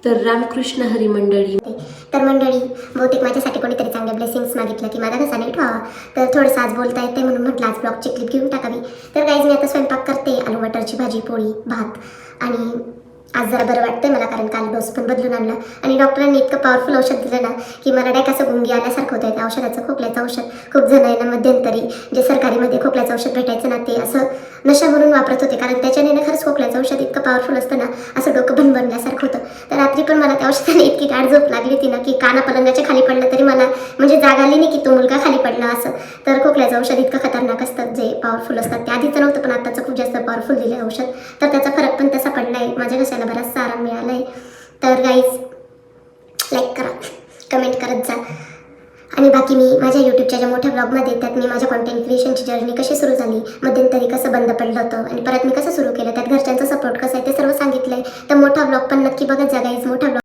तर रामकृष्ण हरी मंडळी. तर मंडळी, बहुतेक माझ्यासाठी कोणीतरी चांगले ब्लेसिंग्स मागितलं की माझा घसा नीट व्हावा, तर थोडंसं आज बोलता येते म्हणून म्हटलं आज ब्लॉगची क्लिप घेऊन टाकावी. तर गाईज, मी आता स्वयंपाक करते. आलू मटरची भाजी, पोळी, भात. आणि आज जरा बरं वाटतंय मला, कारण काल डोस पण बदलून आणला आणि डॉक्टरांनी इतकं पॉवरफुल औषध दिलं ना की मला डायरेक्ट असं गुंगी आल्यासारखं होतं. त्या औषधाचं, खोकल्याचं औषध. खूप जण आहे ना मध्यंतरी जे सरकारीमध्ये खोकल्याचं औषध भेटायचं ना, ते असं नशा म्हणून वापरत होते, कारण त्याच्याने ना खरंच खोकल्याचं औषध इतकं पॉवरफुल असतं ना, असं डोकं बनल्यासारखं होतं. तर रात्री पण मला त्या औषधाने इतकी गाढ झोप लागली होती ना की काना पलंगाच्या खाली पडलं तरी मला म्हणजे जाग आली नाही की तो मुलगा खाली पडला असं. तर खोकल्याचं औषध इतकं खतरनाक असतं, जे पॉवरफुल असतात. ते आधीचं नव्हतं पण आताचं खूप जास्त पॉवरफुल दिलं औषध. तर त्याचा फरक पण तसा पडला आहे. माझ्या घशाला बराचसा आराम मिळाला आहे. तर गाईज, लाईक करा, कमेंट करत जा. आणि बाकी मी माझ्या यूट्यूबच्या ज्या मोठ्या ब्लॉगमध्ये त्यात मी माझ्या कॉन्टेंट क्रिएशनची जर्नी कशी सुरू झाली, मध्यंतरी कसं बंद पडलं होतं आणि परत मी कसं सुरू केलं, त्यात घरच्यांचा सपोर्ट कसा आहे ते सर्व सांगितलं आहे. तर मोठा ब्लॉग पण नक्की बघत जा गाईज. मोठा ब्लॉग